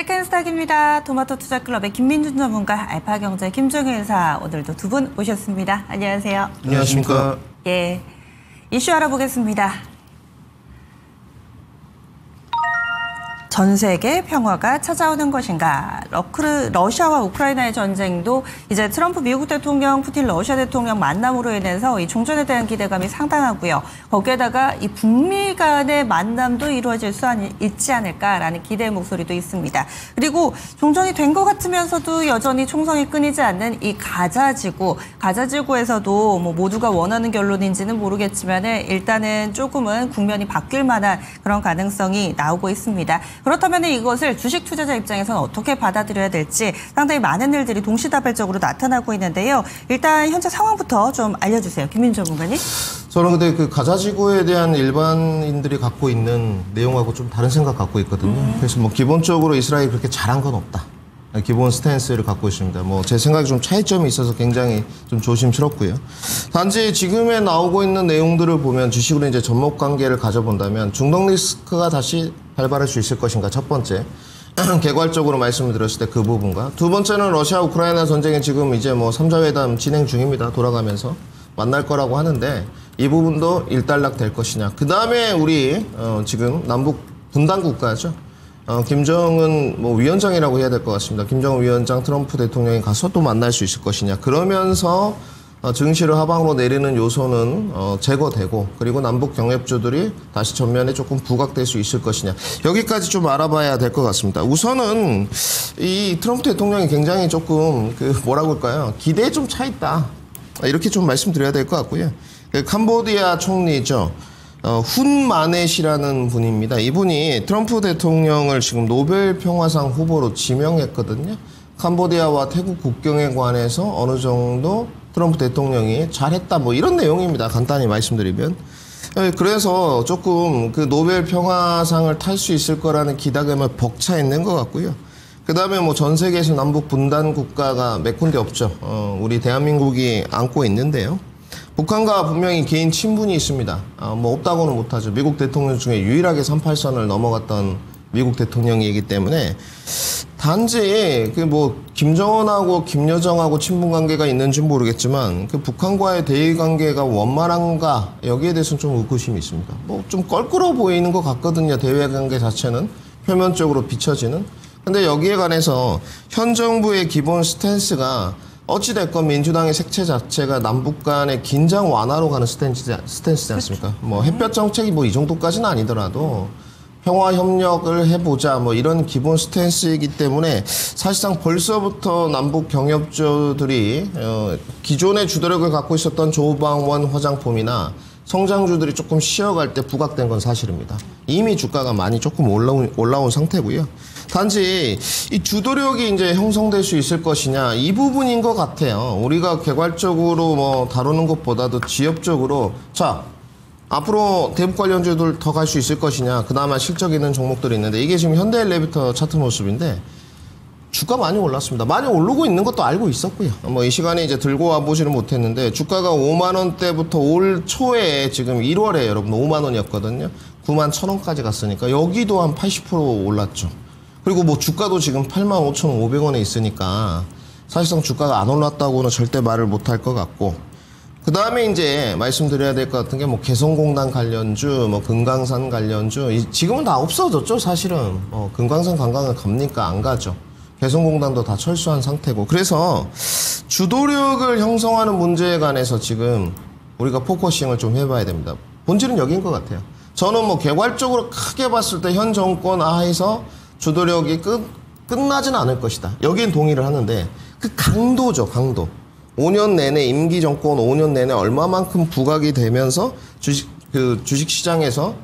테크앤스탁입니다. 토마토 투자클럽의 김민준 전문가, 알파경제 김종현 이사, 오늘도 두 분 모셨습니다. 안녕하세요. 안녕하십니까. 예, 이슈 알아보겠습니다. 전 세계 평화가 찾아오는 것인가? 러시아와 우크라이나의 전쟁도 이제 트럼프 미국 대통령, 푸틴 러시아 대통령 만남으로 인해서 이 종전에 대한 기대감이 상당하고요. 거기에다가 이 북미 간의 만남도 이루어질 수 있지 않을까라는 기대의 목소리도 있습니다. 그리고 종전이 된 것 같으면서도 여전히 총성이 끊이지 않는 이 가자지구에서도 뭐 모두가 원하는 결론인지는 모르겠지만은 일단은 조금은 국면이 바뀔 만한 그런 가능성이 나오고 있습니다. 그렇다면 이것을 주식 투자자 입장에서는 어떻게 받아들여야 될지 상당히 많은 일들이 동시다발적으로 나타나고 있는데요. 일단 현재 상황부터 좀 알려주세요. 김민준 전문가님. 저는 근데 그 가자지구에 대한 일반인들이 갖고 있는 내용하고 좀 다른 생각 갖고 있거든요. 그래서 뭐 기본적으로 이스라엘이 그렇게 잘한 건 없다. 기본 스탠스를 갖고 있습니다. 뭐 제 생각에 좀 차이점이 있어서 굉장히 좀 조심스럽고요. 단지 지금에 나오고 있는 내용들을 보면 주식으로 이제 접목 관계를 가져본다면 중동 리스크가 다시 발발할 수 있을 것인가. 첫 번째. 개괄적으로 말씀을 드렸을 때 그 부분과 두 번째는 러시아 우크라이나 전쟁이 지금 이제 뭐 3자회담 진행 중입니다. 돌아가면서 만날 거라고 하는데 이 부분도 일단락 될 것이냐. 그 다음에 우리 지금 남북 분단 국가죠. 김정은 뭐 위원장이라고 해야 될 것 같습니다. 김정은 위원장, 트럼프 대통령이 가서 또 만날 수 있을 것이냐. 그러면서 증시를 하방으로 내리는 요소는 제거되고 그리고 남북 경협주들이 다시 전면에 조금 부각될 수 있을 것이냐. 여기까지 좀 알아봐야 될 것 같습니다. 우선은 이 트럼프 대통령이 굉장히 조금 뭐라고 할까요? 기대에 좀 차 있다. 이렇게 좀 말씀드려야 될 것 같고요. 캄보디아 총리죠. 훈 마넷이라는 분입니다. 이분이 트럼프 대통령을 지금 노벨 평화상 후보로 지명했거든요. 캄보디아와 태국 국경에 관해서 어느 정도 트럼프 대통령이 잘했다 뭐 이런 내용입니다. 간단히 말씀드리면. 그래서 조금 그 노벨 평화상을 탈 수 있을 거라는 기대감을 벅차 있는 것 같고요. 그 다음에 뭐 전 세계에서 남북 분단 국가가 몇 군데 없죠. 우리 대한민국이 안고 있는데요. 북한과 분명히 개인 친분이 있습니다. 뭐 없다고는 못하죠. 미국 대통령 중에 유일하게 38선을 넘어갔던 미국 대통령이기 때문에 단지 그 뭐 김정은하고 김여정하고 친분 관계가 있는지 모르겠지만 그 북한과의 대의 관계가 원만한가 여기에 대해서는 좀 의구심이 있습니다. 뭐 좀 껄끄러워 보이는 것 같거든요. 대외 관계 자체는 표면적으로 비춰지는. 근데 여기에 관해서 현 정부의 기본 스탠스가 어찌됐건 민주당의 색채 자체가 남북 간의 긴장 완화로 가는 스탠스지 않습니까? 뭐 햇볕 정책이 뭐 이 정도까지는 아니더라도 평화 협력을 해보자 뭐 이런 기본 스탠스이기 때문에 사실상 벌써부터 남북 경협주들이 기존의 주도력을 갖고 있었던 조방원 화장품이나 성장주들이 조금 쉬어갈 때 부각된 건 사실입니다. 이미 주가가 많이 조금 올라온 상태고요. 단지 이 주도력이 이제 형성될 수 있을 것이냐 이 부분인 것 같아요. 우리가 개괄적으로 뭐 다루는 것보다도 지역적으로 자 앞으로 대북 관련주들 더 갈 수 있을 것이냐 그나마 실적 있는 종목들이 있는데 이게 지금 현대엘리베이터 차트 모습인데 주가 많이 올랐습니다. 많이 오르고 있는 것도 알고 있었고요. 뭐 이 시간에 이제 들고 와보지는 못했는데 주가가 5만 원대부터 올 초에 지금 1월에 여러분 5만 원이었거든요. 9만 1,000원까지 갔으니까 여기도 한 80% 올랐죠. 그리고 뭐 주가도 지금 85,500원에 있으니까 사실상 주가가 안 올랐다고는 절대 말을 못할 것 같고 그 다음에 이제 말씀드려야 될 것 같은 게 뭐 개성공단 관련주, 뭐 금강산 관련주 지금은 다 없어졌죠 사실은. 금강산 관광을 갑니까? 안 가죠. 개성공단도 다 철수한 상태고 그래서 주도력을 형성하는 문제에 관해서 지금 우리가 포커싱을 좀 해봐야 됩니다. 본질은 여기인 것 같아요. 저는 뭐 개괄적으로 크게 봤을 때 현 정권 하에서 주도력이 끝나진 않을 것이다. 여기엔 동의를 하는데 그 강도죠, 강도. 5년 내내 임기 정권 5년 내내 얼마만큼 부각이 되면서 주식 시장에서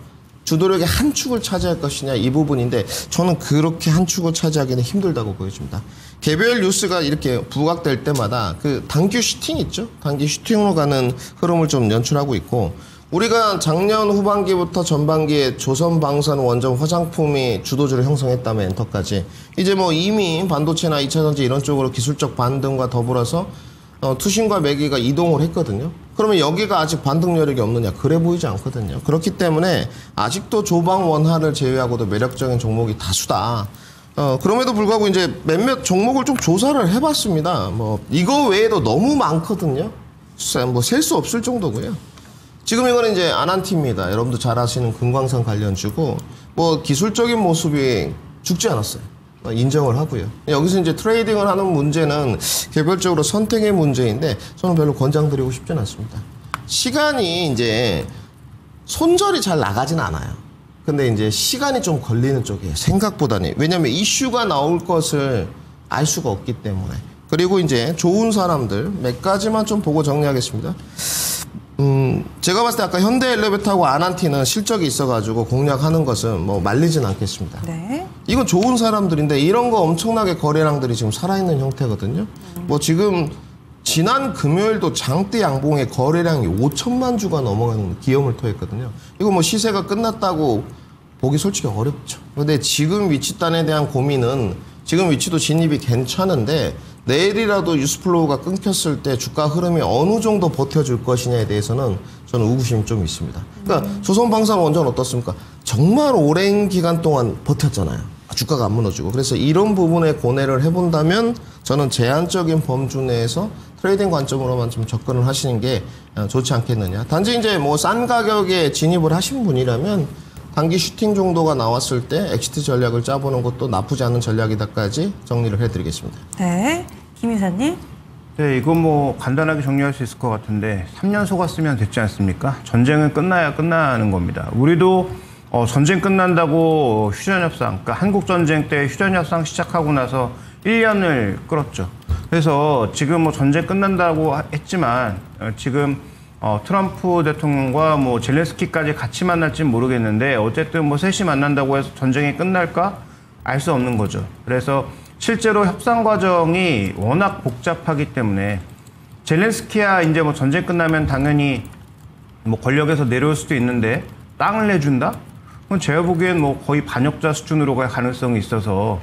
주도력의 한 축을 차지할 것이냐 이 부분인데 저는 그렇게 한 축을 차지하기는 힘들다고 보여집니다. 개별 뉴스가 이렇게 부각될 때마다 그 단기 슈팅 있죠? 단기 슈팅으로 가는 흐름을 좀 연출하고 있고 우리가 작년 후반기부터 전반기에 조선방산 원전 화장품이 주도주를 형성했다면 엔터까지 이제 뭐 이미 반도체나 2차전지 이런 쪽으로 기술적 반등과 더불어서 투신과 매기가 이동을 했거든요. 그러면 여기가 아직 반등 여력이 없느냐? 그래 보이지 않거든요. 그렇기 때문에 아직도 조방 원화를 제외하고도 매력적인 종목이 다수다. 그럼에도 불구하고 이제 몇몇 종목을 좀 조사를 해봤습니다. 뭐 이거 외에도 너무 많거든요. 뭐 셀 수 없을 정도고요. 지금 이거는 이제 아난티입니다. 여러분도 잘 아시는 금광산 관련주고 뭐 기술적인 모습이 죽지 않았어요. 인정을 하고요. 여기서 이제 트레이딩을 하는 문제는 개별적으로 선택의 문제인데 저는 별로 권장드리고 싶진 않습니다. 시간이 이제 손절이 잘 나가진 않아요. 근데 이제 시간이 좀 걸리는 쪽이에요. 생각보다는. 왜냐면 이슈가 나올 것을 알 수가 없기 때문에. 그리고 이제 좋은 사람들 몇 가지만 좀 보고 정리하겠습니다. 제가 봤을 때 아까 현대엘리베이터하고 아난티는 실적이 있어가지고 공략하는 것은 뭐 말리진 않겠습니다. 네. 이건 좋은 사람들인데 이런 거 엄청나게 거래량들이 지금 살아있는 형태거든요. 뭐 지금 지난 금요일도 장대 양봉의 거래량이 5천만 주가 넘어가는 기염을 토했거든요. 이거 뭐 시세가 끝났다고 보기 솔직히 어렵죠. 근데 지금 위치단에 대한 고민은 지금 위치도 진입이 괜찮은데 내일이라도 뉴스플로우가 끊겼을 때 주가 흐름이 어느 정도 버텨줄 것이냐에 대해서는 저는 의구심이 좀 있습니다. 그러니까 조선방산원전 어떻습니까? 정말 오랜 기간 동안 버텼잖아요. 주가가 안 무너지고. 그래서 이런 부분에 고뇌를 해본다면 저는 제한적인 범주 내에서 트레이딩 관점으로만 좀 접근을 하시는 게 좋지 않겠느냐. 단지 이제 뭐 싼 가격에 진입을 하신 분이라면 단기 슈팅 정도가 나왔을 때 엑시트 전략을 짜보는 것도 나쁘지 않은 전략이다까지 정리를 해드리겠습니다. 네. 김 이사님. 네, 이건 뭐 간단하게 정리할 수 있을 것 같은데 3년 속았으면 됐지 않습니까? 전쟁은 끝나야 끝나는 겁니다. 우리도 전쟁 끝난다고 휴전협상, 그러니까 한국전쟁 때 휴전협상 시작하고 나서 1년을 끌었죠. 그래서 지금 뭐 전쟁 끝난다고 했지만 지금 트럼프 대통령과 뭐 젤렌스키까지 같이 만날지는 모르겠는데 어쨌든 뭐 셋이 만난다고 해서 전쟁이 끝날까? 알 수 없는 거죠. 그래서 실제로 협상 과정이 워낙 복잡하기 때문에 젤렌스키야 이제 뭐 전쟁 끝나면 당연히 뭐 권력에서 내려올 수도 있는데 땅을 내준다? 그건 제가 보기엔 뭐 거의 반역자 수준으로 갈 가능성이 있어서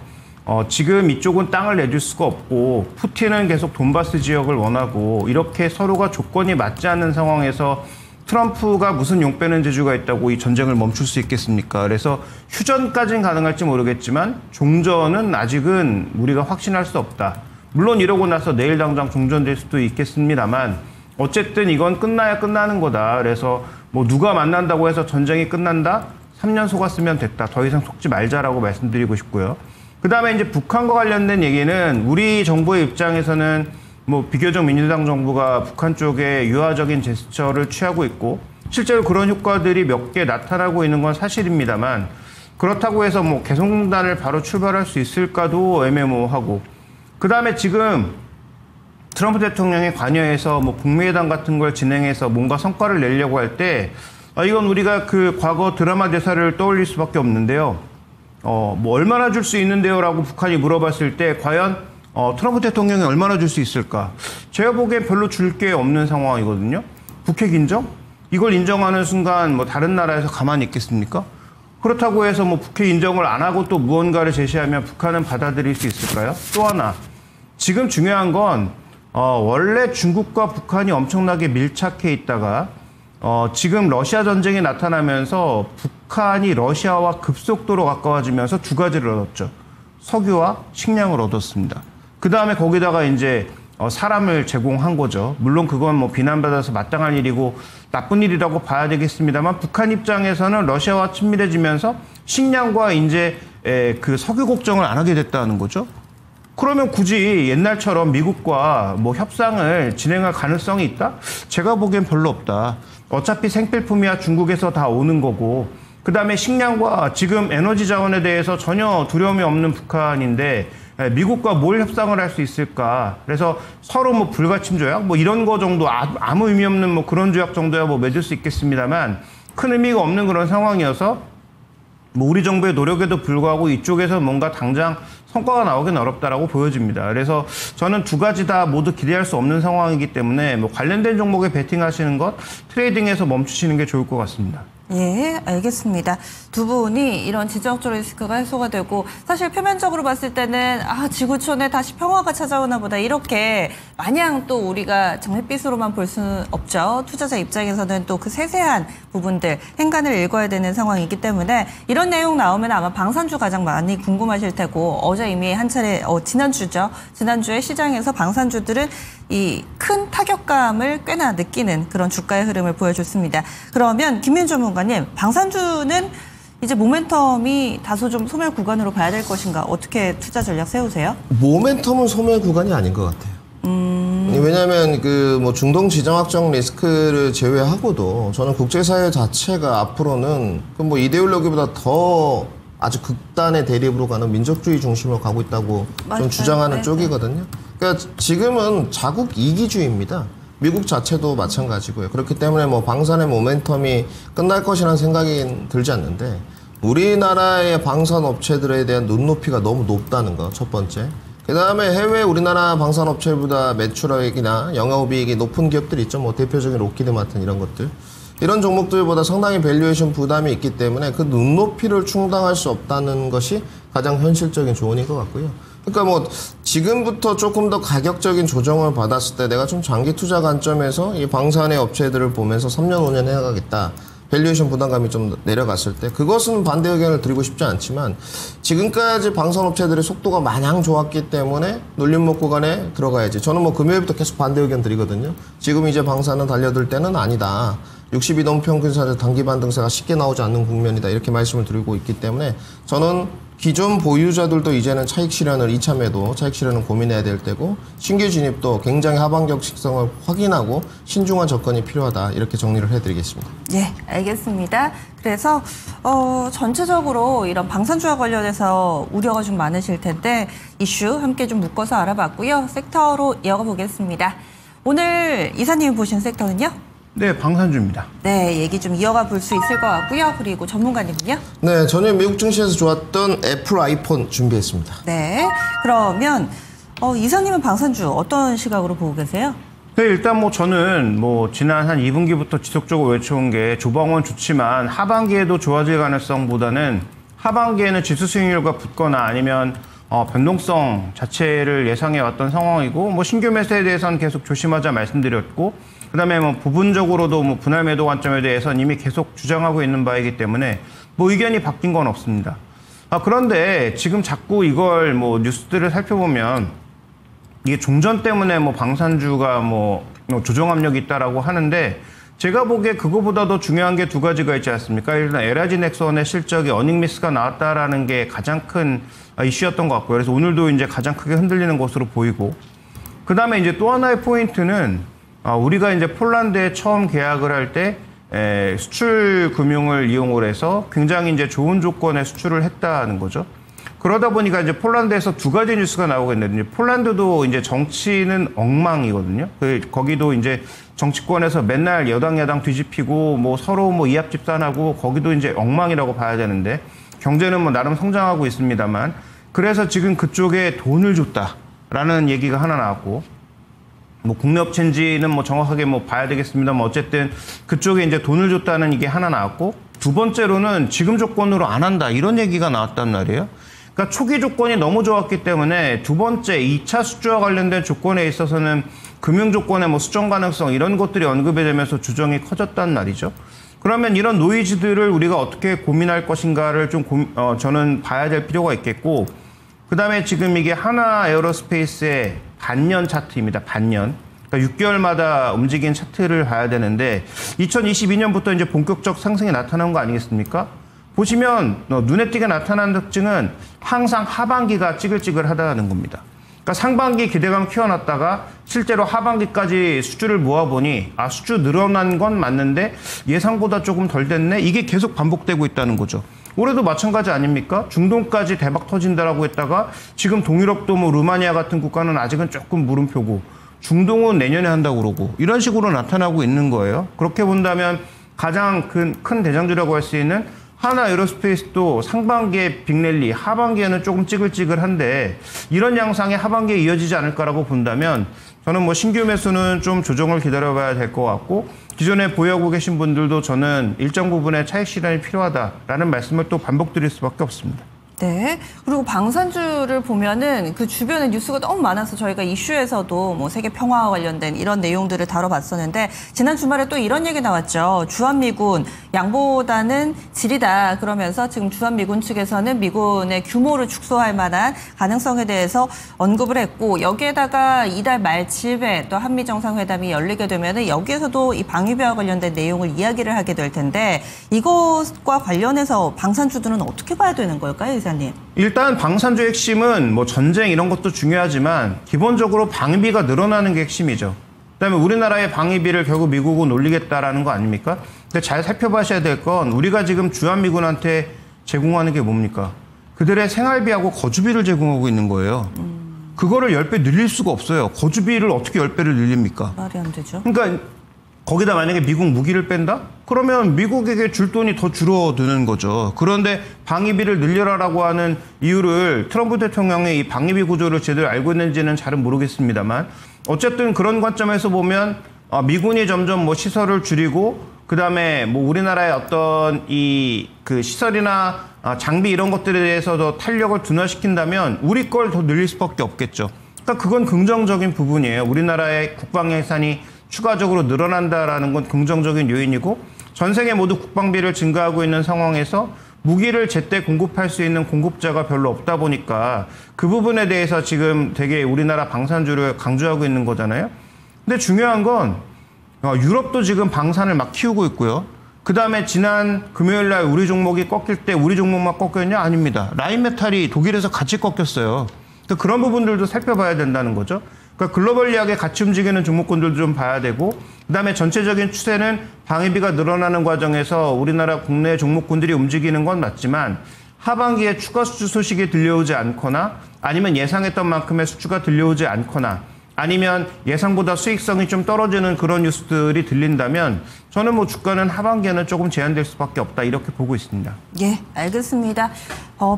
지금 이쪽은 땅을 내줄 수가 없고 푸틴은 계속 돈바스 지역을 원하고 이렇게 서로가 조건이 맞지 않는 상황에서 트럼프가 무슨 용 빼는 재주가 있다고 이 전쟁을 멈출 수 있겠습니까? 그래서 휴전까지는 가능할지 모르겠지만 종전은 아직은 우리가 확신할 수 없다. 물론 이러고 나서 내일 당장 종전될 수도 있겠습니다만 어쨌든 이건 끝나야 끝나는 거다. 그래서 뭐 누가 만난다고 해서 전쟁이 끝난다? 3년 속았으면 됐다. 더 이상 속지 말자라고 말씀드리고 싶고요. 그 다음에 이제 북한과 관련된 얘기는 우리 정부의 입장에서는 뭐 비교적 민주당 정부가 북한 쪽에 유화적인 제스처를 취하고 있고 실제로 그런 효과들이 몇 개 나타나고 있는 건 사실입니다만 그렇다고 해서 뭐 개성공단을 바로 출발할 수 있을까도 애매모호하고 그 다음에 지금 트럼프 대통령이 관여해서 뭐 북미회담 같은 걸 진행해서 뭔가 성과를 내려고 할 때 이건 우리가 그 과거 드라마 대사를 떠올릴 수밖에 없는데요. 뭐 얼마나 줄 수 있는데요라고 북한이 물어봤을 때 과연 트럼프 대통령이 얼마나 줄 수 있을까? 제가 보기엔 별로 줄 게 없는 상황이거든요. 북핵 인정? 이걸 인정하는 순간 뭐 다른 나라에서 가만히 있겠습니까? 그렇다고 해서 뭐 북핵 인정을 안 하고 또 무언가를 제시하면 북한은 받아들일 수 있을까요? 또 하나, 지금 중요한 건 원래 중국과 북한이 엄청나게 밀착해 있다가 지금 러시아 전쟁이 나타나면서 북한이 러시아와 급속도로 가까워지면서 두 가지를 얻었죠. 석유와 식량을 얻었습니다. 그 다음에 거기다가 이제 사람을 제공한 거죠. 물론 그건 뭐 비난받아서 마땅한 일이고 나쁜 일이라고 봐야 되겠습니다만 북한 입장에서는 러시아와 친밀해지면서 식량과 이제 그 석유 걱정을 안 하게 됐다는 거죠. 그러면 굳이 옛날처럼 미국과 뭐 협상을 진행할 가능성이 있다? 제가 보기엔 별로 없다. 어차피 생필품이야 중국에서 다 오는 거고 그 다음에 식량과 지금 에너지 자원에 대해서 전혀 두려움이 없는 북한인데 미국과 뭘 협상을 할 수 있을까? 그래서 서로 뭐 불가침 조약 뭐 이런 거 정도 아무 의미 없는 뭐 그런 조약 정도야 뭐 맺을 수 있겠습니다만 큰 의미가 없는 그런 상황이어서 뭐 우리 정부의 노력에도 불구하고 이쪽에서 뭔가 당장 성과가 나오긴 어렵다라고 보여집니다. 그래서 저는 두 가지 다 모두 기대할 수 없는 상황이기 때문에 뭐 관련된 종목에 베팅하시는 것, 트레이딩에서 멈추시는 게 좋을 것 같습니다. 예, 알겠습니다. 두 분이 이런 지정적 리스크가 해소가 되고 사실 표면적으로 봤을 때는 지구촌에 다시 평화가 찾아오나 보다 이렇게 마냥 또 우리가 장밋빛으로만 볼 수는 없죠. 투자자 입장에서는 또 그 세세한 부분들 행간을 읽어야 되는 상황이기 때문에 이런 내용 나오면 아마 방산주 가장 많이 궁금하실 테고 어제 이미 한 차례 지난주죠. 지난주에 시장에서 방산주들은 이 큰 타격감을 꽤나 느끼는 그런 주가의 흐름을 보여줬습니다. 그러면 김민주 전문가님, 방산주는 이제 모멘텀이 다소 좀 소멸 구간으로 봐야 될 것인가? 어떻게 투자 전략 세우세요? 모멘텀은 소멸 구간이 아닌 것 같아요. 왜냐하면 그 뭐 중동 지정 확정 리스크를 제외하고도 저는 국제사회 자체가 앞으로는 그 뭐 이데올로기보다 더 아주 극단의 대립으로 가는 민족주의 중심으로 가고 있다고 좀 주장하는 쪽이거든요. 그러니까 지금은 자국 이기주의입니다. 미국 자체도 마찬가지고요. 그렇기 때문에 뭐 방산의 모멘텀이 끝날 것이라는 생각이 들지 않는데 우리나라의 방산 업체들에 대한 눈높이가 너무 높다는 거 첫 번째. 그 다음에 해외 우리나라 방산 업체보다 매출액이나 영업이익이 높은 기업들이 있죠. 뭐 대표적인 로키드 마틴 이런 것들. 이런 종목들보다 상당히 밸류에이션 부담이 있기 때문에 그 눈높이를 충당할 수 없다는 것이 가장 현실적인 조언인 것 같고요. 그러니까 뭐 지금부터 조금 더 가격적인 조정을 받았을 때 내가 좀 장기 투자 관점에서 이 방산의 업체들을 보면서 3년 5년 해가겠다. 밸류에이션 부담감이 좀 내려갔을 때 그것은 반대 의견을 드리고 싶지 않지만 지금까지 방산업체들의 속도가 마냥 좋았기 때문에 눌림목 구간에 들어가야지. 저는 뭐 금요일부터 계속 반대 의견 드리거든요. 지금 이제 방산은 달려들 때는 아니다. 62동 평균사를 단기 반등세가 쉽게 나오지 않는 국면이다. 이렇게 말씀을 드리고 있기 때문에 저는 기존 보유자들도 이제는 차익 실현을 이참에도 차익 실현을 고민해야 될 때고 신규 진입도 굉장히 하반기 식성을 확인하고 신중한 접근이 필요하다. 이렇게 정리를 해드리겠습니다. 예, 알겠습니다. 그래서 전체적으로 이런 방산주와 관련해서 우려가 좀 많으실 텐데 이슈 함께 좀 묶어서 알아봤고요. 섹터로 이어가 보겠습니다. 오늘 이사님이 보신 섹터는요? 네, 방산주입니다. 네, 얘기 좀 이어가 볼 수 있을 것 같고요. 그리고 전문가님은요? 네, 저는 미국 증시에서 좋았던 애플 아이폰 준비했습니다. 네, 그러면 이사님은 방산주 어떤 시각으로 보고 계세요? 네, 일단 뭐 저는 뭐 지난 한 2분기부터 지속적으로 외쳐온 게 조방은 좋지만 하반기에도 좋아질 가능성보다는 하반기에는 지수 수익률과 붙거나 아니면 변동성 자체를 예상해 왔던 상황이고 뭐 신규 매수에 대해서는 계속 조심하자 말씀드렸고 그다음에 뭐 부분적으로도 뭐 분할 매도 관점에 대해서는 이미 계속 주장하고 있는 바이기 때문에 뭐 의견이 바뀐 건 없습니다. 그런데 지금 자꾸 이걸 뭐 뉴스들을 살펴보면 이게 종전 때문에 뭐 방산주가 뭐 조정 압력이 있다라고 하는데 제가 보기에 그거보다 더 중요한 게 두 가지가 있지 않습니까? 일단 LIG 넥슨의 실적이 어닝 미스가 나왔다라는 게 가장 큰 이슈였던 것 같고요. 그래서 오늘도 이제 가장 크게 흔들리는 것으로 보이고 그다음에 이제 또 하나의 포인트는 우리가 이제 폴란드에 처음 계약을 할 때 수출 금융을 이용을 해서 굉장히 이제 좋은 조건의 수출을 했다는 거죠. 그러다 보니까 이제 폴란드에서 두 가지 뉴스가 나오고 있는데 폴란드도 이제 정치는 엉망이거든요. 거기도 이제 정치권에서 맨날 여당 야당 뒤집히고 뭐 서로 뭐 이합 집산하고 거기도 이제 엉망이라고 봐야 되는데 경제는 뭐 나름 성장하고 있습니다만 그래서 지금 그쪽에 돈을 줬다라는 얘기가 하나 나왔고 뭐 국내 업체인지는 뭐 정확하게 뭐 봐야 되겠습니다만 어쨌든 그쪽에 이제 돈을 줬다는 이게 하나 나왔고 두 번째로는 지금 조건으로 안 한다 이런 얘기가 나왔단 말이에요. 그러니까 초기 조건이 너무 좋았기 때문에 두 번째 2차 수주와 관련된 조건에 있어서는 금융 조건의 뭐 수정 가능성 이런 것들이 언급이 되면서 주정이 커졌단 말이죠. 그러면 이런 노이즈들을 우리가 어떻게 고민할 것인가를 좀 저는 봐야 될 필요가 있겠고 그다음에 지금 이게 하나 에어로스페이스의 반년 차트입니다. 반년. 그러니까 6개월마다 움직인 차트를 봐야 되는데 2022년부터 이제 본격적 상승이 나타난 거 아니겠습니까? 보시면 눈에 띄게 나타나는 특징은 항상 하반기가 찌글찌글하다는 겁니다. 그러니까 상반기 기대감 키워놨다가 실제로 하반기까지 수주를 모아보니 수주 늘어난 건 맞는데 예상보다 조금 덜 됐네? 이게 계속 반복되고 있다는 거죠. 올해도 마찬가지 아닙니까? 중동까지 대박 터진다라고 했다가 지금 동유럽도 뭐 루마니아 같은 국가는 아직은 조금 물음표고 중동은 내년에 한다고 그러고 이런 식으로 나타나고 있는 거예요. 그렇게 본다면 가장 큰 대장주라고 할 수 있는 하나 에어로스페이스도 상반기에 빅랠리, 하반기에는 조금 찌글찌글한데 이런 양상이 하반기에 이어지지 않을까라고 본다면 저는 뭐 신규 매수는 좀 조정을 기다려봐야 될 것 같고 기존에 보유하고 계신 분들도 저는 일정 부분의 차익 실현이 필요하다라는 말씀을 또 반복드릴 수밖에 없습니다. 네. 그리고 방산주를 보면은 그 주변에 뉴스가 너무 많아서 저희가 이슈에서도 뭐 세계 평화와 관련된 이런 내용들을 다뤄봤었는데 지난 주말에 또 이런 얘기 나왔죠. 주한미군 양보보다는 질이다. 그러면서 지금 주한미군 측에서는 미군의 규모를 축소할 만한 가능성에 대해서 언급을 했고 여기에다가 이달 말쯤에 또 한미 정상회담이 열리게 되면은 여기에서도 이 방위비와 관련된 내용을 이야기를 하게 될 텐데 이것과 관련해서 방산주들은 어떻게 봐야 되는 걸까요? 이사님. 일단 방산주의 핵심은 뭐 전쟁 이런 것도 중요하지만 기본적으로 방위비가 늘어나는 게 핵심이죠. 그다음에 우리나라의 방위비를 결국 미국은 올리겠다라는 거 아닙니까? 근데 잘 살펴봐셔야 될 건 우리가 지금 주한미군한테 제공하는 게 뭡니까? 그들의 생활비하고 거주비를 제공하고 있는 거예요. 그거를 10배 늘릴 수가 없어요. 거주비를 어떻게 10배를 늘립니까? 말이 안 되죠. 그러니까 거기다 만약에 미국 무기를 뺀다? 그러면 미국에게 줄 돈이 더 줄어드는 거죠. 그런데 방위비를 늘려라라고 하는 이유를 트럼프 대통령의 이 방위비 구조를 제대로 알고 있는지는 잘은 모르겠습니다만 어쨌든 그런 관점에서 보면 미군이 점점 뭐 시설을 줄이고 그다음에 뭐 우리나라의 어떤 이 그 시설이나 장비 이런 것들에 대해서 더 탄력을 둔화시킨다면 우리 걸 더 늘릴 수밖에 없겠죠. 그러니까 그건 긍정적인 부분이에요. 우리나라의 국방 예산이 추가적으로 늘어난다라는 건 긍정적인 요인이고 전 세계 모두 국방비를 증가하고 있는 상황에서 무기를 제때 공급할 수 있는 공급자가 별로 없다 보니까 그 부분에 대해서 지금 되게 우리나라 방산주를 강조하고 있는 거잖아요. 근데 중요한 건 유럽도 지금 방산을 막 키우고 있고요. 그다음에 지난 금요일 날 우리 종목이 꺾일 때 우리 종목만 꺾였냐? 아닙니다. 라인메탈이 독일에서 같이 꺾였어요. 그러니까 그런 부분들도 살펴봐야 된다는 거죠. 그러니까 글로벌리하게 같이 움직이는 종목군들도 좀 봐야 되고 그다음에 전체적인 추세는 방위비가 늘어나는 과정에서 우리나라 국내 종목군들이 움직이는 건 맞지만 하반기에 추가 수주 소식이 들려오지 않거나 아니면 예상했던 만큼의 수주가 들려오지 않거나 아니면 예상보다 수익성이 좀 떨어지는 그런 뉴스들이 들린다면 저는 뭐 주가는 하반기에는 조금 제한될 수밖에 없다 이렇게 보고 있습니다. 예, 알겠습니다.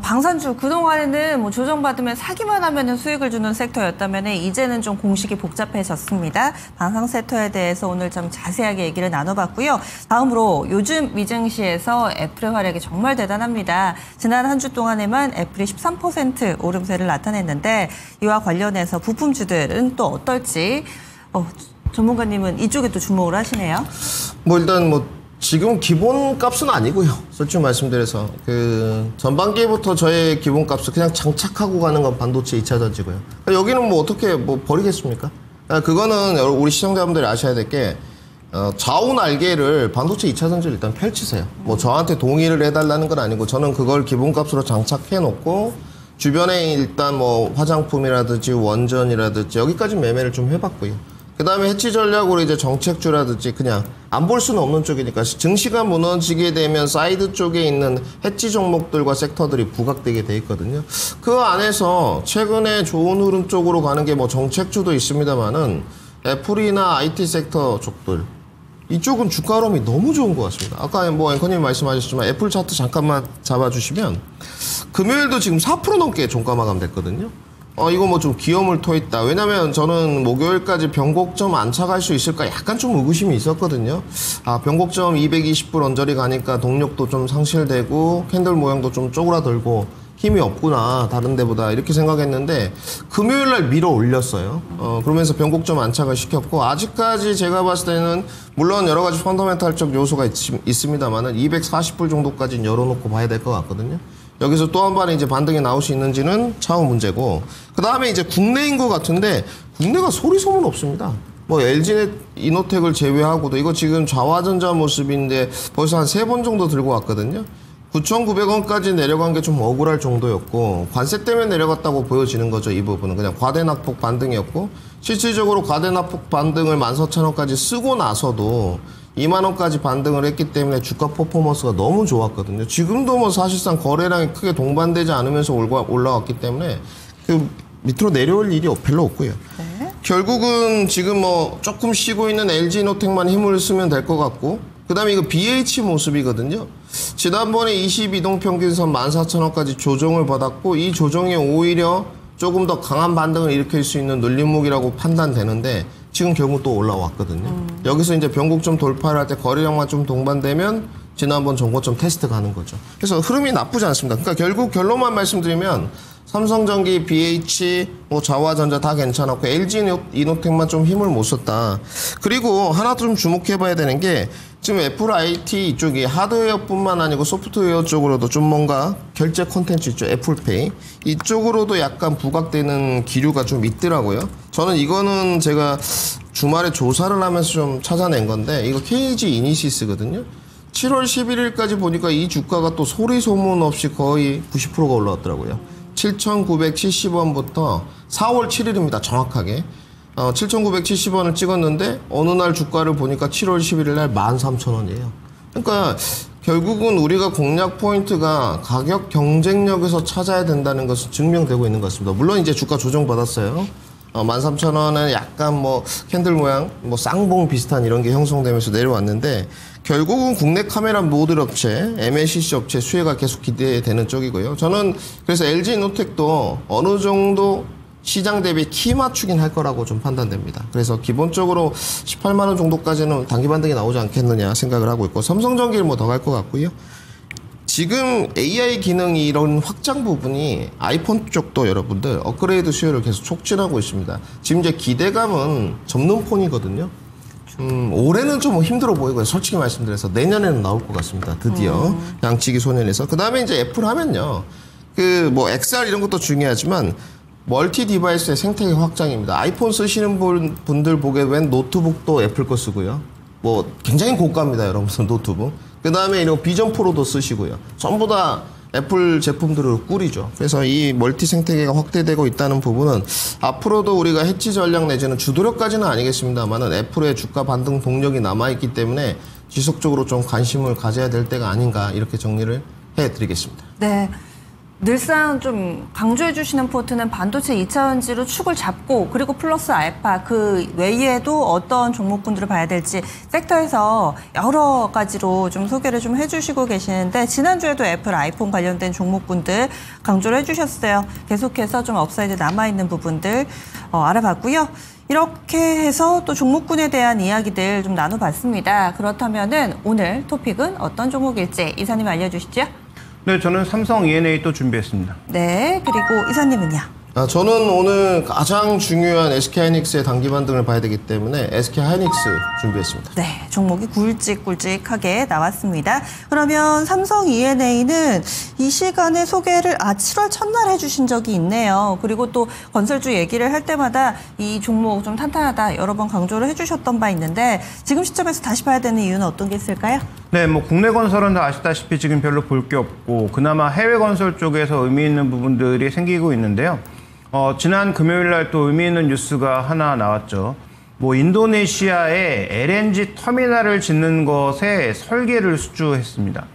방산주 그동안에는 뭐 조정받으면 사기만 하면 수익을 주는 섹터였다면 이제는 좀 공식이 복잡해졌습니다. 방산 섹터에 대해서 오늘 좀 자세하게 얘기를 나눠봤고요. 다음으로 요즘 미증시에서 애플의 활약이 정말 대단합니다. 지난 한 주 동안에만 애플이 13% 오름세를 나타냈는데 이와 관련해서 부품주들은 또 어떨지 전문가님은 이쪽에 또 주목을 하시네요. 뭐 일단 뭐 지금 기본값은 아니고요. 솔직히 말씀드려서 그 전반기부터 저의 기본값은 그냥 장착하고 가는 건 반도체 2차 전지고요. 여기는 뭐 어떻게 뭐 버리겠습니까? 그거는 우리 시청자분들이 아셔야 될 게 좌우 날개를 반도체 2차 전지를 일단 펼치세요. 뭐 저한테 동의를 해달라는 건 아니고 저는 그걸 기본값으로 장착해 놓고 주변에 일단 뭐 화장품이라든지 원전이라든지 여기까지 매매를 좀 해봤고요. 그 다음에 해치 전략으로 이제 정책주라든지 그냥 안 볼 수는 없는 쪽이니까 증시가 무너지게 되면 사이드 쪽에 있는 해치 종목들과 섹터들이 부각되게 돼 있거든요. 그 안에서 최근에 좋은 흐름 쪽으로 가는 게 뭐 정책주도 있습니다만은 애플이나 IT 섹터 쪽들 이쪽은 주가 흐름이 너무 좋은 것 같습니다. 아까 뭐 앵커님 말씀하셨지만 애플 차트 잠깐만 잡아주시면 금요일도 지금 4% 넘게 종가 마감됐거든요. 이거 뭐 좀 기염을 토했다. 왜냐면 저는 목요일까지 변곡점 안착할 수 있을까 약간 좀 의구심이 있었거든요. 변곡점 220불 언저리 가니까 동력도 좀 상실되고 캔들 모양도 좀 쪼그라들고 힘이 없구나 다른 데보다 이렇게 생각했는데 금요일 날 밀어 올렸어요. 그러면서 변곡점 안착을 시켰고 아직까지 제가 봤을 때는 물론 여러 가지 펀더멘탈적 요소가 있습니다만은 240불 정도까지는 열어놓고 봐야 될 것 같거든요. 여기서 또 한 번에 이제 반등이 나올 수 있는지는 차후 문제고 그 다음에 이제 국내인 것 같은데 국내가 소리 소문 없습니다. 뭐 LG넷 이노텍을 제외하고도 이거 지금 좌화전자 모습인데 벌써 한 3번 정도 들고 왔거든요. 9,900원까지 내려간 게 좀 억울할 정도였고 관세 때문에 내려갔다고 보여지는 거죠. 이 부분은 그냥 과대낙폭 반등이었고 실질적으로 과대낙폭 반등을 14,000원까지 쓰고 나서도 2만원까지 반등을 했기 때문에 주가 퍼포먼스가 너무 좋았거든요. 지금도 뭐 사실상 거래량이 크게 동반되지 않으면서 올라왔기 때문에 그 밑으로 내려올 일이 별로 없고요. 네. 결국은 지금 뭐 조금 쉬고 있는 LG노텍만 힘을 쓰면 될 것 같고 그 다음에 이거 BH 모습이거든요. 지난번에 22동평균선 14,000원까지 조정을 받았고 이 조정이 오히려 조금 더 강한 반등을 일으킬 수 있는 눌림목이라고 판단되는데 지금 결국 또 올라왔거든요. 여기서 이제 변곡점 돌파를 할 때 거래량만 좀 동반되면 지난번 정고점 테스트 가는 거죠. 그래서 흐름이 나쁘지 않습니다. 그러니까 결국 결론만 말씀드리면 삼성전기, BH, 뭐 자화전자 다 괜찮았고 LG 이노텍만 좀 힘을 못 썼다. 그리고 하나 좀 주목해봐야 되는 게 지금 애플 IT 이쪽이 하드웨어뿐만 아니고 소프트웨어 쪽으로도 좀 뭔가 결제 콘텐츠 있죠. 애플페이 이쪽으로도 약간 부각되는 기류가 좀 있더라고요. 저는 이거는 제가 주말에 조사를 하면서 좀 찾아낸 건데 이거 KG 이니시스거든요. 7월 11일까지 보니까 이 주가가 또 소리 소문 없이 거의 90%가 올라왔더라고요. 7,970원부터 4월 7일입니다. 정확하게. 7,970원을 찍었는데 어느 날 주가를 보니까 7월 11일 날 13,000원이에요. 그러니까 결국은 우리가 공략 포인트가 가격 경쟁력에서 찾아야 된다는 것은 증명되고 있는 것 같습니다. 물론 이제 주가 조정받았어요. 13,000원은 약간 뭐 캔들 모양, 뭐 쌍봉 비슷한 이런 게 형성되면서 내려왔는데 결국은 국내 카메라 모듈 업체, MLCC 업체 수혜가 계속 기대되는 쪽이고요. 저는 그래서 LG노텍도 어느 정도 시장 대비 키 맞추긴 할 거라고 좀 판단됩니다. 그래서 기본적으로 18만 원 정도까지는 단기 반등이 나오지 않겠느냐 생각을 하고 있고 삼성전기를 뭐 더 갈 것 같고요. 지금 AI 기능이 이런 확장 부분이 아이폰 쪽도 여러분들 업그레이드 수요를 계속 촉진하고 있습니다. 지금 이제 기대감은 접는 폰이거든요. 올해는 좀 힘들어 보이고요. 솔직히 말씀드려서 내년에는 나올 것 같습니다. 드디어 양치기 소년에서. 그 다음에 이제 애플 하면요. 그 뭐 XR 이런 것도 중요하지만 멀티 디바이스의 생태계 확장입니다. 아이폰 쓰시는 분들 보기에 웬 노트북도 애플 거 쓰고요. 뭐 굉장히 고가입니다, 여러분. 노트북. 그 다음에 이런 비전 프로도 쓰시고요. 전부 다 애플 제품들을 꾸리죠. 그래서 이 멀티 생태계가 확대되고 있다는 부분은 앞으로도 우리가 해치 전략 내지는 주도력까지는 아니겠습니다만은 애플의 주가 반등 동력이 남아있기 때문에 지속적으로 좀 관심을 가져야 될 때가 아닌가 이렇게 정리를 해드리겠습니다. 네. 늘상 좀 강조해 주시는 포트는 반도체 2차전지로 축을 잡고 그리고 플러스 알파 그 외에도 어떤 종목군들을 봐야 될지 섹터에서 여러 가지로 좀 소개를 좀 해주시고 계시는데 지난주에도 애플 아이폰 관련된 종목군들 강조를 해주셨어요. 계속해서 좀 업사이드 남아있는 부분들 알아봤고요. 이렇게 해서 또 종목군에 대한 이야기들 좀 나눠봤습니다. 그렇다면은 오늘 토픽은 어떤 종목일지 이사님 알려주시죠. 네, 저는 삼성 E&A 또 준비했습니다. 네, 그리고 이사님은요? 저는 오늘 가장 중요한 SK하이닉스의 단기 반등을 봐야 되기 때문에 SK하이닉스 준비했습니다. 네, 종목이 굵직굵직하게 나왔습니다. 그러면 삼성 E&A는 이 시간에 소개를 7월 첫날 해주신 적이 있네요. 그리고 또 건설주 얘기를 할 때마다 이 종목 좀 탄탄하다 여러 번 강조를 해주셨던 바 있는데 지금 시점에서 다시 봐야 되는 이유는 어떤 게 있을까요? 네, 뭐 국내 건설은 다 아시다시피 지금 별로 볼 게 없고 그나마 해외 건설 쪽에서 의미 있는 부분들이 생기고 있는데요. 지난 금요일 날 또 의미 있는 뉴스가 하나 나왔죠. 뭐 인도네시아에 LNG 터미널을 짓는 것에 설계를 수주했습니다.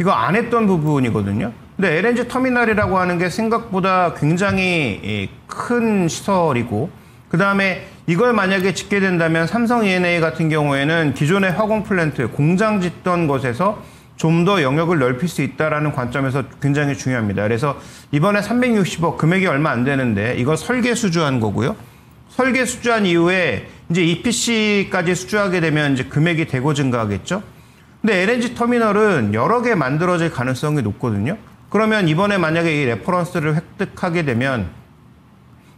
이거 안 했던 부분이거든요. 근데 LNG 터미널이라고 하는 게 생각보다 굉장히 큰 시설이고 그 다음에 이걸 만약에 짓게 된다면 삼성 E&A 같은 경우에는 기존의 화공 플랜트, 공장 짓던 곳에서 좀 더 영역을 넓힐 수 있다는 관점에서 굉장히 중요합니다. 그래서 이번에 360억 금액이 얼마 안 되는데 이거 설계 수주한 거고요. 설계 수주한 이후에 이제 EPC까지 수주하게 되면 이제 금액이 대거 증가하겠죠. 근데 LNG 터미널은 여러 개 만들어질 가능성이 높거든요. 그러면 이번에 만약에 이 레퍼런스를 획득하게 되면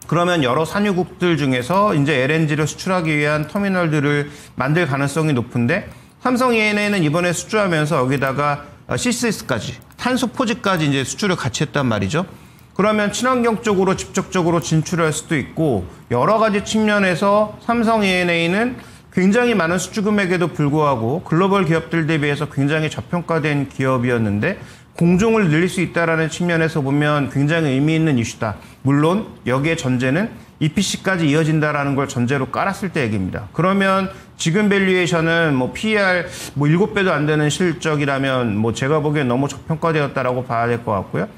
그러면 여러 산유국들 중에서 이제 LNG를 수출하기 위한 터미널들을 만들 가능성이 높은데 삼성 E&A는 이번에 수주하면서 여기다가 CCS까지 탄소 포지까지 이제 수주를 같이 했단 말이죠. 그러면 친환경 쪽으로 직접적으로 진출할 수도 있고 여러 가지 측면에서 삼성 E&A는 굉장히 많은 수주 금액에도 불구하고 글로벌 기업들 대비해서 굉장히 저평가된 기업이었는데 공정을 늘릴 수 있다는 측면에서 보면 굉장히 의미 있는 이슈다. 물론 여기에 전제는 EPC까지 이어진다라는 걸 전제로 깔았을 때 얘기입니다. 그러면 지금 밸류에이션은 뭐 PER 뭐 7배도 안 되는 실적이라면 뭐 제가 보기엔 너무 저평가되었다라고 봐야 될 것 같고요.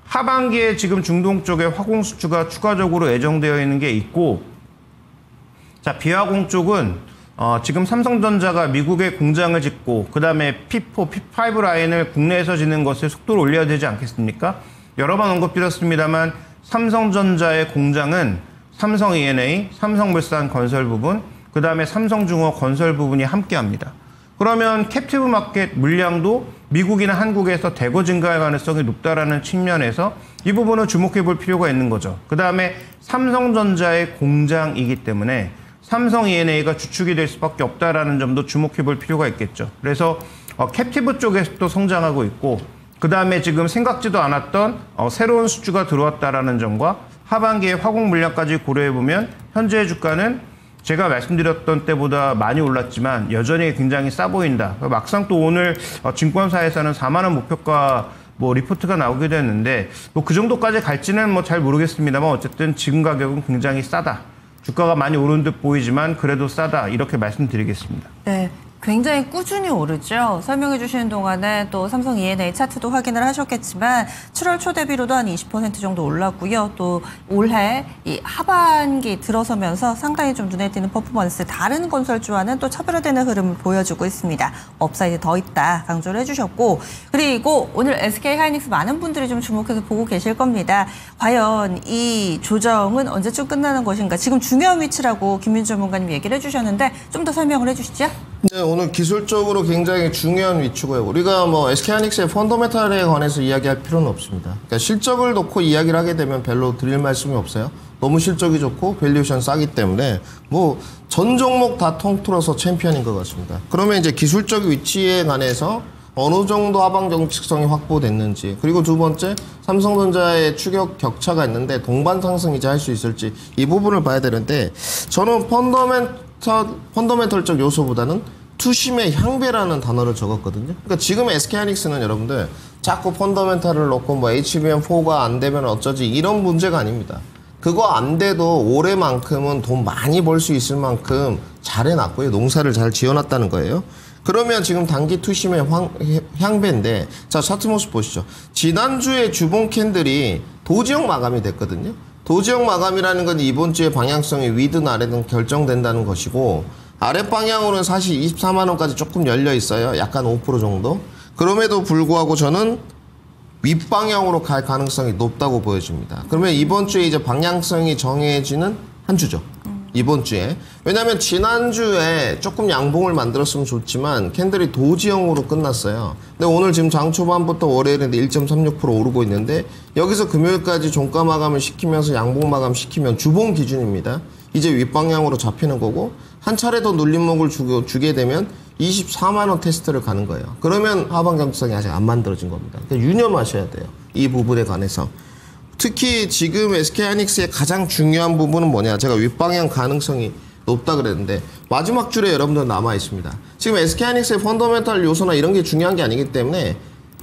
하반기에 지금 중동 쪽에 화공 수주가 추가적으로 예정되어 있는 게 있고 자, 비화공 쪽은 지금 삼성전자가 미국에 공장을 짓고 그 다음에 P4, P5 라인을 국내에서 짓는 것에 속도를 올려야 되지 않겠습니까? 여러 번 언급드렸습니다만 삼성전자의 공장은 삼성 E&A, 삼성물산 건설 부분, 그 다음에 삼성중업 건설 부분이 함께합니다. 그러면 캡티브 마켓 물량도 미국이나 한국에서 대거 증가할 가능성이 높다라는 측면에서 이 부분을 주목해 볼 필요가 있는 거죠. 그 다음에 삼성전자의 공장이기 때문에 삼성 E&A가 주축이 될 수밖에 없다라는 점도 주목해 볼 필요가 있겠죠. 그래서 캡티브 쪽에서도 성장하고 있고, 그 다음에 지금 생각지도 않았던 새로운 수주가 들어왔다라는 점과 하반기에 화공 물량까지 고려해 보면 현재의 주가는 제가 말씀드렸던 때보다 많이 올랐지만 여전히 굉장히 싸 보인다. 막상 또 오늘 증권사에서는 4만 원 목표가 리포트가 나오게 됐는데 그 정도까지 갈지는 잘 모르겠습니다만 어쨌든 지금 가격은 굉장히 싸다. 주가가 많이 오른 듯 보이지만 그래도 싸다. 이렇게 말씀드리겠습니다. 네. 굉장히 꾸준히 오르죠. 설명해 주시는 동안에 또 삼성 E&A 차트도 확인을 하셨겠지만 7월 초 대비로도 한 20% 정도 올랐고요. 또 올해 이 하반기 들어서면서 상당히 좀 눈에 띄는 퍼포먼스, 다른 건설주와는 또 차별화되는 흐름을 보여주고 있습니다. 업사이드 더 있다 강조를 해주셨고, 그리고 오늘 SK하이닉스 많은 분들이 좀 주목해서 보고 계실 겁니다. 과연 이 조정은 언제쯤 끝나는 것인가? 지금 중요한 위치라고 김민주 전문가님 얘기를 해주셨는데 좀 더 설명을 해주시죠. 네, 오늘 기술적으로 굉장히 중요한 위치고요. 우리가 SK하이닉스의 펀더멘탈에 관해서 이야기할 필요는 없습니다. 그러니까 실적을 놓고 이야기를 하게 되면 별로 드릴 말씀이 없어요. 너무 실적이 좋고 밸류에이션 싸기 때문에 전 종목 다 통틀어서 챔피언인 것 같습니다. 그러면 이제 기술적 위치에 관해서 어느 정도 하방 정책성이 확보됐는지, 그리고 두 번째 삼성전자의 추격 격차가 있는데 동반 상승이자 할 수 있을지, 이 부분을 봐야 되는데, 저는 펀더멘털적 요소보다는 투심의 향배라는 단어를 적었거든요. 그러니까 지금 SK하이닉스는 여러분들 자꾸 펀더멘탈을 놓고 HBM4가 안 되면 어쩌지 이런 문제가 아닙니다. 그거 안 돼도 올해만큼은 돈 많이 벌 수 있을 만큼 잘 해놨고요. 농사를 잘 지어놨다는 거예요. 그러면 지금 단기 투심의 향배인데, 자, 차트 모습 보시죠. 지난주에 주봉 캔들이 도지역 마감이 됐거든요. 도지역 마감이라는 건 이번 주에 방향성이 위든 아래든 결정된다는 것이고, 아랫방향으로는 사실 24만 원까지 조금 열려 있어요. 약간 5% 정도. 그럼에도 불구하고 저는 윗방향으로 갈 가능성이 높다고 보여집니다. 그러면 이번 주에 이제 방향성이 정해지는 한 주죠. 이번 주에. 왜냐면 지난주에 조금 양봉을 만들었으면 좋지만 캔들이 도지형으로 끝났어요. 근데 오늘 지금 장 초반부터 월요일인데 1.36% 오르고 있는데, 여기서 금요일까지 종가 마감을 시키면서 양봉 마감 시키면 주봉 기준입니다. 이제 윗방향으로 잡히는 거고, 한 차례 더 눌림목을 주게 되면 24만 원 테스트를 가는 거예요. 그러면 하방 경직성이 아직 안 만들어진 겁니다. 그러니까 유념하셔야 돼요. 이 부분에 관해서. 특히 지금 SK하이닉스의 가장 중요한 부분은 뭐냐, 제가 윗방향 가능성이 높다 그랬는데 마지막 줄에 여러분들 남아 있습니다. 지금 SK하이닉스의 펀더멘탈 요소나 이런 게 중요한 게 아니기 때문에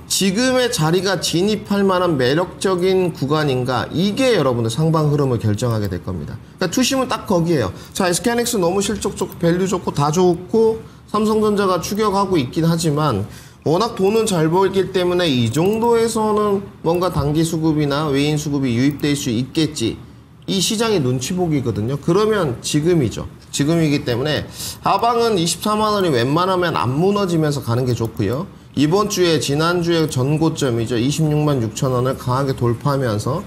지금의 자리가 진입할 만한 매력적인 구간인가, 이게 여러분들 상방 흐름을 결정하게 될 겁니다. 그러니까 투심은 딱 거기에요. 자, SK하이닉스 너무 실적 좋고 밸류 좋고 다 좋고 삼성전자가 추격하고 있긴 하지만 워낙 돈은 잘 벌기 때문에 이 정도에서는 뭔가 단기 수급이나 외인 수급이 유입될 수 있겠지. 이 시장의 눈치 보기거든요. 그러면 지금이죠. 지금이기 때문에 하방은 24만 원이 웬만하면 안 무너지면서 가는 게 좋고요. 이번 주에 지난주에 전고점이죠. 26만 6천 원을 강하게 돌파하면서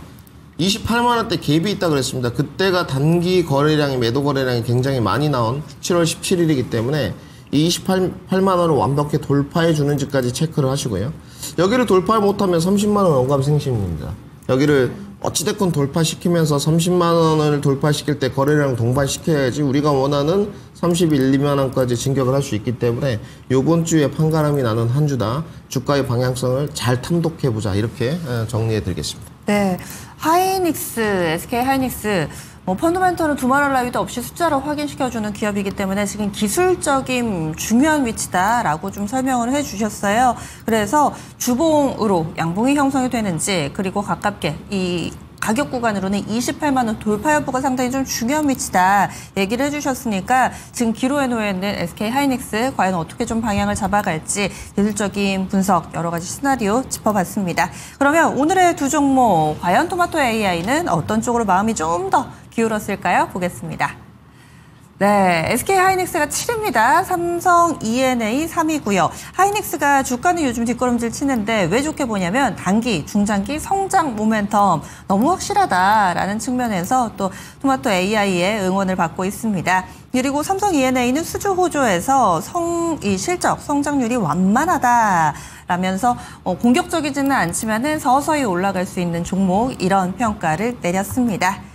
28만 원대 갭이 있다 그랬습니다. 그때가 단기 거래량이, 매도 거래량이 굉장히 많이 나온 7월 17일이기 때문에 이 28만 원을 완벽히 돌파해 주는지까지 체크를 하시고요. 여기를 돌파 못하면 30만 원 언감생심입니다. 여기를 어찌됐건 돌파시키면서 30만 원을 돌파시킬 때 거래량 동반시켜야지 우리가 원하는 31, 2만 원까지 진격을 할 수 있기 때문에 요번 주에 판가름이 나는 한 주다. 주가의 방향성을 잘 탐독해보자. 이렇게 정리해 드리겠습니다. 네, 하이닉스, SK하이닉스 펀더멘털은 두말할 나위도 없이 숫자로 확인시켜주는 기업이기 때문에 지금 기술적인 중요한 위치다라고 좀 설명을 해주셨어요. 그래서 주봉으로 양봉이 형성이 되는지, 그리고 가깝게 이 가격 구간으로는 28만 원 돌파 여부가 상당히 좀 중요한 위치다 얘기를 해주셨으니까, 지금 기로에 놓여 있는 SK하이닉스 과연 어떻게 좀 방향을 잡아갈지 기술적인 분석, 여러 가지 시나리오 짚어봤습니다. 그러면 오늘의 두 종목, 과연 토마토 AI는 어떤 쪽으로 마음이 좀 더 기울었을까요? 보겠습니다. 네, SK 하이닉스가 7위입니다. 삼성 E&A 3위고요. 하이닉스가 주가는 요즘 뒷걸음질 치는데 왜 좋게 보냐면 단기, 중장기 성장 모멘텀 너무 확실하다라는 측면에서 또 토마토 AI의 응원을 받고 있습니다. 그리고 삼성 E&A는 수주 호조에서 이 실적, 성장률이 완만하다라면서 공격적이지는 않지만은 서서히 올라갈 수 있는 종목 이런 평가를 내렸습니다.